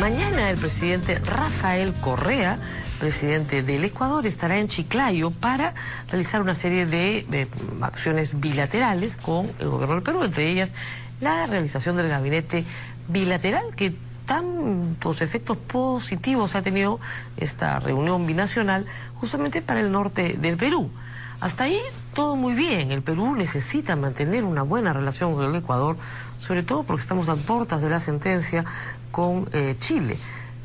Mañana el presidente Rafael Correa, presidente del Ecuador, estará en Chiclayo para realizar una serie de acciones bilaterales con el gobierno del Perú, entre ellas la realización del gabinete bilateral, que tantos efectos positivos ha tenido esta reunión binacional justamente para el norte del Perú. Hasta ahí todo muy bien. El Perú necesita mantener una buena relación con el Ecuador, sobre todo porque estamos a puertas de la sentencia con Chile.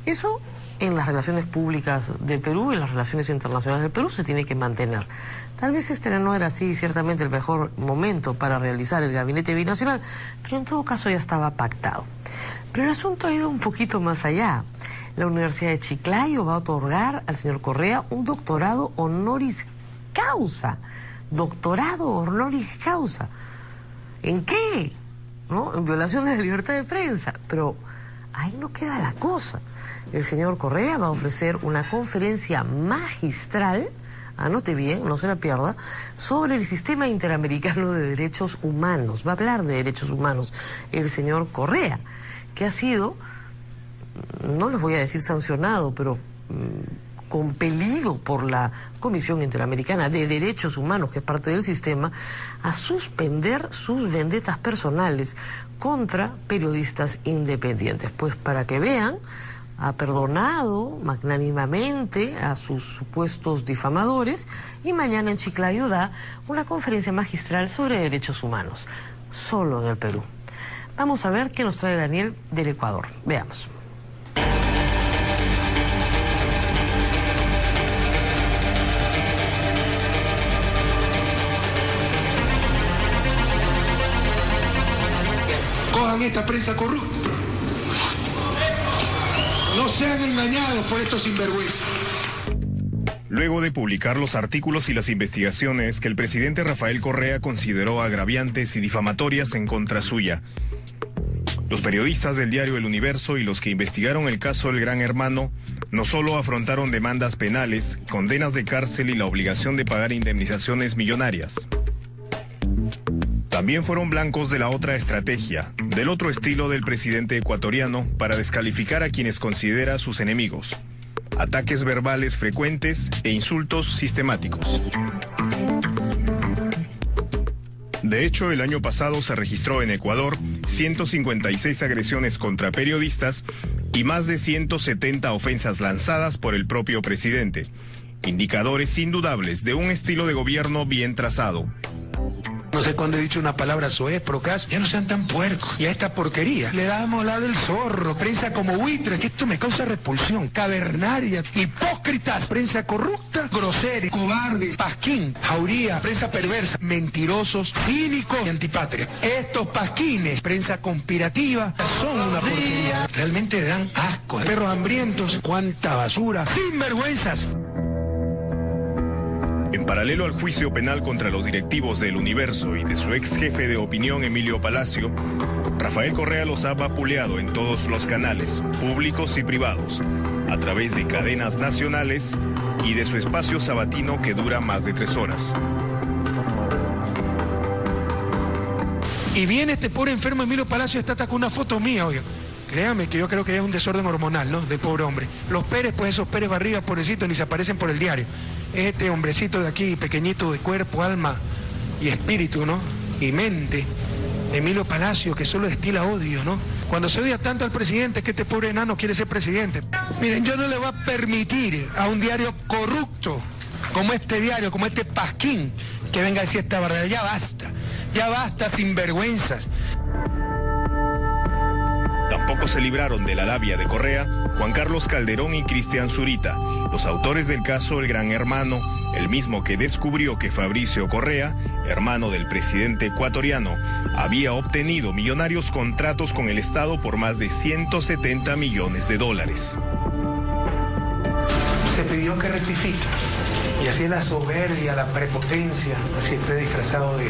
Eso en las relaciones públicas del Perú, en las relaciones internacionales del Perú, se tiene que mantener. Tal vez este no era así ciertamente el mejor momento para realizar el gabinete binacional, pero en todo caso ya estaba pactado. Pero el asunto ha ido un poquito más allá. La Universidad de Chiclayo va a otorgar al señor Correa un doctorado honoris causa. Doctorado honoris causa. ¿En qué? ¿No? En violación de la libertad de prensa. Pero ahí no queda la cosa. El señor Correa va a ofrecer una conferencia magistral, anote bien, no se la pierda, sobre el sistema interamericano de derechos humanos. Va a hablar de derechos humanos el señor Correa, que ha sido, no les voy a decir sancionado, pero compelido por la Comisión Interamericana de Derechos Humanos, que es parte del sistema, a suspender sus vendetas personales contra periodistas independientes. Pues para que vean, ha perdonado magnánimamente a sus supuestos difamadores y mañana en Chiclayo da una conferencia magistral sobre derechos humanos, solo en el Perú. Vamos a ver qué nos trae Daniel del Ecuador. Veamos. Cojan esta prensa corrupta. No sean engañados por estos sinvergüenzas. Luego de publicar los artículos y las investigaciones que el presidente Rafael Correa consideró agraviantes y difamatorias en contra suya, los periodistas del diario El Universo y los que investigaron el caso del Gran Hermano no solo afrontaron demandas penales, condenas de cárcel y la obligación de pagar indemnizaciones millonarias. También fueron blancos de la otra estrategia, del otro estilo del presidente ecuatoriano para descalificar a quienes considera sus enemigos. Ataques verbales frecuentes e insultos sistemáticos. De hecho, el año pasado se registró en Ecuador 156 agresiones contra periodistas y más de 170 ofensas lanzadas por el propio presidente. Indicadores indudables de un estilo de gobierno bien trazado. No sé cuándo he dicho una palabra soez, procas. Ya no sean tan puercos. Y a esta porquería le damos la del zorro. Prensa como buitre, que esto me causa repulsión. Cavernaria, hipócritas. Prensa corrupta, grosera, cobarde, pasquín, jauría, prensa perversa, mentirosos, cínicos y antipatria. Estos pasquines, prensa conspirativa, son una porquería. Realmente dan asco. Perros hambrientos, cuánta basura. Sinvergüenzas. En paralelo al juicio penal contra los directivos del Universo y de su ex jefe de opinión Emilio Palacio, Rafael Correa los ha vapuleado en todos los canales, públicos y privados, a través de cadenas nacionales y de su espacio sabatino que dura más de 3 horas. Y viene este pobre enfermo Emilio Palacio, está con una foto mía, oiga. Créame que yo creo que es un desorden hormonal, ¿no? Del pobre hombre. Los Pérez, pues esos Pérez Barriga, pobrecitos, ni se aparecen por el diario. Es este hombrecito de aquí, pequeñito de cuerpo, alma y espíritu, ¿no? Y mente. Emilio Palacio, que solo destila odio, ¿no? Cuando se odia tanto al presidente, es que este pobre enano quiere ser presidente. Miren, yo no le voy a permitir a un diario corrupto, como este diario, como este pasquín, que venga a decir esta verdad. Ya basta, sinvergüenzas. Tampoco se libraron de la labia de Correa Juan Carlos Calderón y Cristian Zurita, los autores del caso El Gran Hermano, el mismo que descubrió que Fabricio Correa, hermano del presidente ecuatoriano, había obtenido millonarios contratos con el Estado por más de 170 millones de dólares. Se pidió que rectifique. Y así la soberbia, la prepotencia, así esté disfrazado de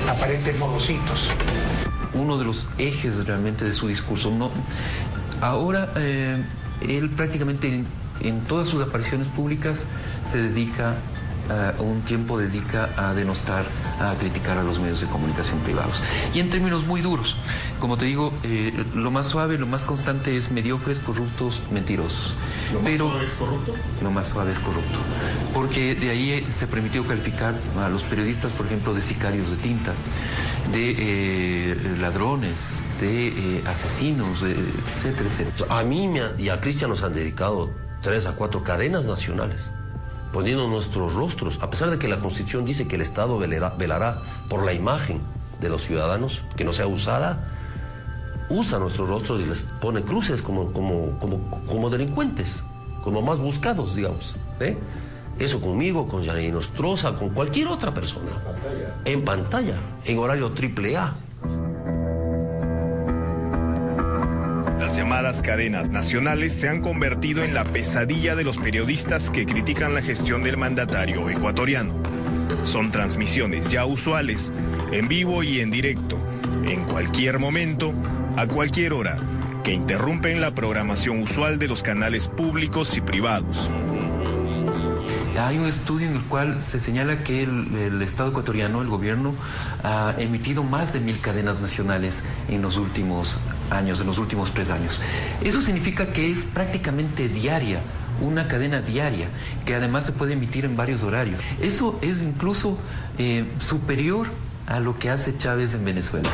aparentes modositos. Uno de los ejes realmente de su discurso. No, ahora él prácticamente en todas sus apariciones públicas se dedica un tiempo dedica a denostar, a criticar a los medios de comunicación privados. Y en términos muy duros, como te digo, lo más suave, lo más constante es mediocres, corruptos, mentirosos. ¿Lo más suave es corrupto? Lo más suave es corrupto. Porque de ahí se permitió calificar a los periodistas, por ejemplo, de sicarios de tinta, de ladrones, de asesinos, etcétera, etcétera. A mí y a Cristian nos han dedicado 3 a 4 cadenas nacionales, poniendo nuestros rostros, a pesar de que la Constitución dice que el Estado velará por la imagen de los ciudadanos, que no sea usada, usa nuestros rostros y les pone cruces como delincuentes, como más buscados, digamos. Eso conmigo, con Yanedi Nostroza, con cualquier otra persona. En pantalla, en horario AAA. Las llamadas cadenas nacionales se han convertido en la pesadilla de los periodistas que critican la gestión del mandatario ecuatoriano. Son transmisiones ya usuales, en vivo y en directo, en cualquier momento, a cualquier hora, que interrumpen la programación usual de los canales públicos y privados. Hay un estudio en el cual se señala que el Estado ecuatoriano, el gobierno, ha emitido más de 1000 cadenas nacionales en los últimos años, en los últimos 3 años. Eso significa que es prácticamente diaria, una cadena diaria, que además se puede emitir en varios horarios. Eso es incluso superior a lo que hace Chávez en Venezuela.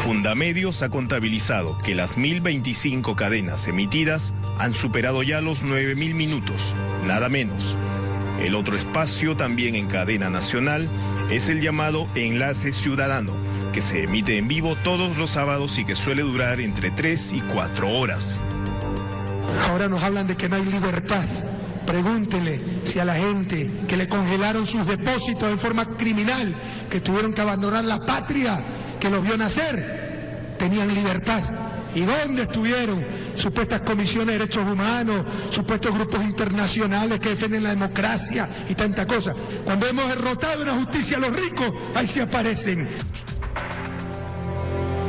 Fundamedios ha contabilizado que las 1025 cadenas emitidas han superado ya los 9000 minutos, nada menos. El otro espacio, también en cadena nacional, es el llamado Enlace Ciudadano, que se emite en vivo todos los sábados y que suele durar entre 3 y 4 horas. Ahora nos hablan de que no hay libertad. Pregúntenle si a la gente que le congelaron sus depósitos en forma criminal, que tuvieron que abandonar la patria que los vio nacer, tenían libertad. ¿Y dónde estuvieron supuestas comisiones de derechos humanos, supuestos grupos internacionales que defienden la democracia y tanta cosa? Cuando hemos derrotado en la justicia a los ricos, ahí sí aparecen.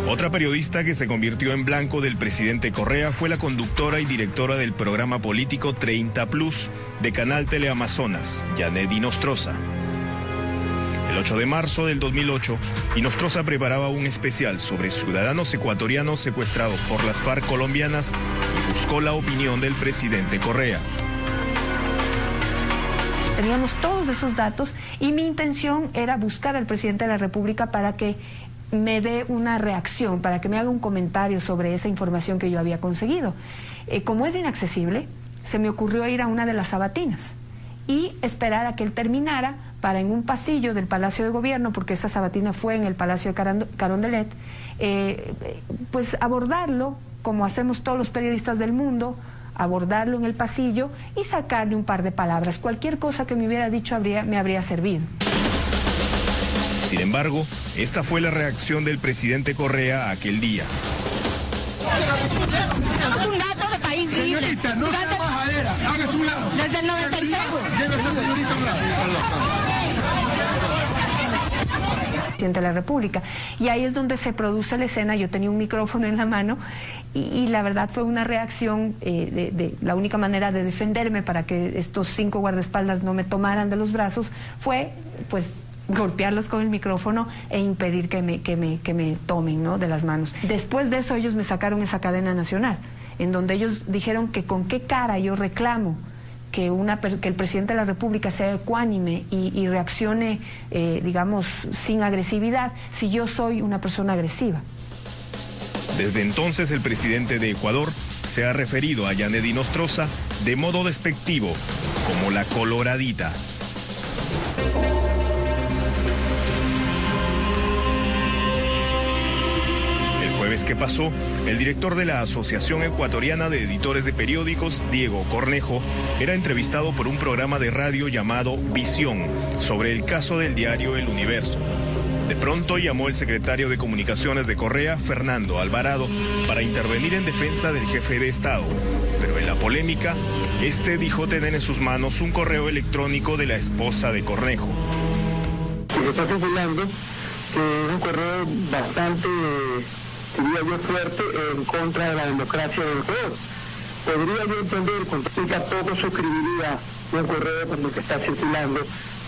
Otra periodista que se convirtió en blanco del presidente Correa fue la conductora y directora del programa político 30 Plus de Canal Teleamazonas, Yanedi Nostroza. El 8 de marzo del 2008, Nostroza preparaba un especial sobre ciudadanos ecuatorianos secuestrados por las FARC colombianas y buscó la opinión del presidente Correa. Teníamos todos esos datos y mi intención era buscar al presidente de la República para que me dé una reacción, para que me haga un comentario sobre esa información que yo había conseguido. Como es inaccesible, se me ocurrió ir a una de las sabatinas y esperar a que él terminara para en un pasillo del Palacio de Gobierno, porque esa sabatina fue en el Palacio de Carondelet, pues abordarlo como hacemos todos los periodistas del mundo, abordarlo en el pasillo y sacarle un par de palabras. Cualquier cosa que me hubiera dicho me habría servido. Sin embargo, esta fue la reacción del presidente Correa aquel día. Es un dato de país libre. Señorita, no sea majadera, hágase un lado. Desde el 96. Llévese, señorita, un lado. Presidente de la República. Y ahí es donde se produce la escena. Yo tenía un micrófono en la mano y la verdad fue una reacción la única manera de defenderme para que estos 5 guardaespaldas no me tomaran de los brazos fue pues golpearlos con el micrófono e impedir que me tomen, ¿no?, de las manos. Después de eso ellos me sacaron esa cadena nacional, en donde ellos dijeron que con qué cara yo reclamo que el presidente de la República sea ecuánime y reaccione, digamos, sin agresividad, si yo soy una persona agresiva. Desde entonces el presidente de Ecuador se ha referido a Yanedi Nostroza de modo despectivo, como la coloradita. Jueves que pasó, el director de la Asociación Ecuatoriana de Editores de Periódicos, Diego Cornejo, era entrevistado por un programa de radio llamado Visión sobre el caso del diario El Universo. De pronto llamó el secretario de Comunicaciones de Correa, Fernando Alvarado, para intervenir en defensa del jefe de Estado. Pero en la polémica, este dijo tener en sus manos un correo electrónico de la esposa de Cornejo. Se está circulando un correo bastante, diría yo, fuerte en contra de la democracia del Ecuador. Podría yo entender, con poco suscribiría un correo como el que está circulando,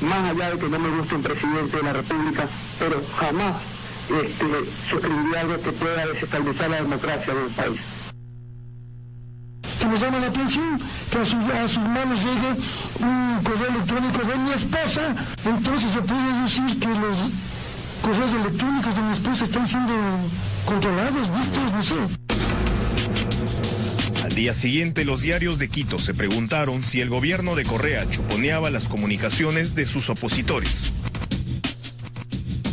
más allá de que no me guste un presidente de la República, pero jamás suscribiría algo que pueda desestabilizar la democracia del país. Que nos llama la atención que a sus manos llegue un correo electrónico de mi esposa, entonces se puede decir que los correos electrónicos de mi esposa están siendo controlados, vistos, no sé. Al día siguiente, los diarios de Quito se preguntaron si el gobierno de Correa chuponeaba las comunicaciones de sus opositores.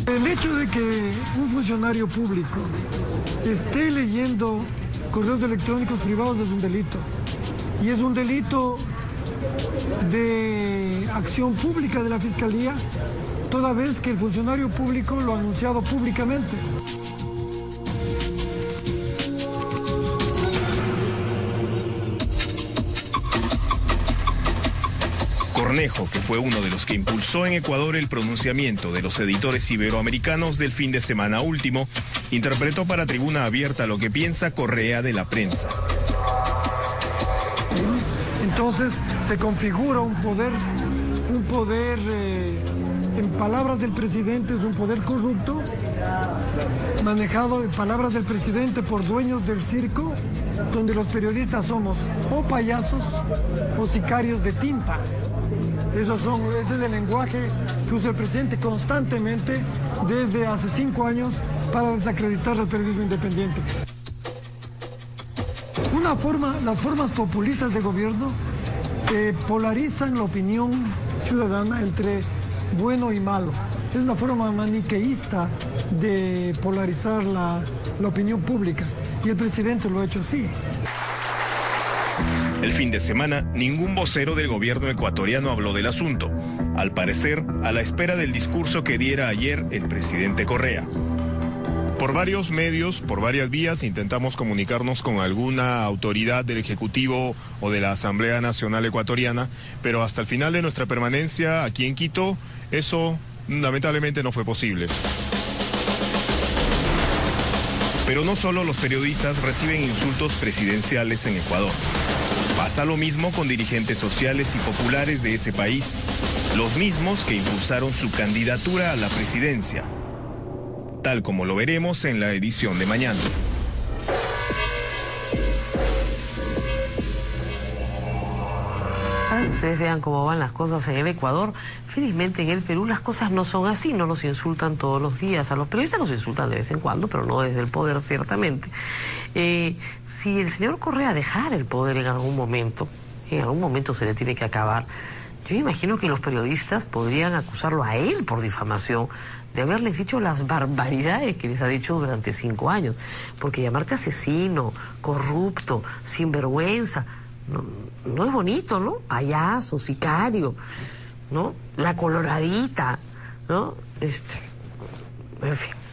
El hecho de que un funcionario público esté leyendo correos electrónicos privados es un delito. Y es un delito de acción pública de la Fiscalía, toda vez que el funcionario público lo ha anunciado públicamente. Cornejo, que fue uno de los que impulsó en Ecuador el pronunciamiento de los editores iberoamericanos del fin de semana último, interpretó para Tribuna Abierta lo que piensa Correa de la prensa. Entonces se configura un poder, en palabras del presidente, es un poder corrupto, manejado en palabras del presidente por dueños del circo, donde los periodistas somos o payasos o sicarios de tinta. Ese es el lenguaje que usa el presidente constantemente desde hace 5 años para desacreditar el periodismo independiente. Las formas populistas de gobierno polarizan la opinión ciudadana entre bueno y malo. Es una forma maniqueísta de polarizar la opinión pública y el presidente lo ha hecho así. El fin de semana, ningún vocero del gobierno ecuatoriano habló del asunto, al parecer a la espera del discurso que diera ayer el presidente Correa. Por varios medios, por varias vías, intentamos comunicarnos con alguna autoridad del Ejecutivo o de la Asamblea Nacional Ecuatoriana, pero hasta el final de nuestra permanencia aquí en Quito, eso lamentablemente no fue posible. Pero no solo los periodistas reciben insultos presidenciales en Ecuador. Pasa lo mismo con dirigentes sociales y populares de ese país, los mismos que impulsaron su candidatura a la presidencia, tal como lo veremos en la edición de mañana. Ustedes vean cómo van las cosas en el Ecuador. Felizmente en el Perú las cosas no son así, no nos insultan todos los días. A los periodistas nos insultan de vez en cuando, pero no desde el poder, ciertamente. Si el señor Correa dejara el poder en algún momento se le tiene que acabar. Yo imagino que los periodistas podrían acusarlo a él por difamación de haberles dicho las barbaridades que les ha dicho durante 5 años. Porque llamarte asesino, corrupto, sinvergüenza, no es bonito, ¿no? Payaso, sicario, ¿no? La coloradita, ¿no? En fin.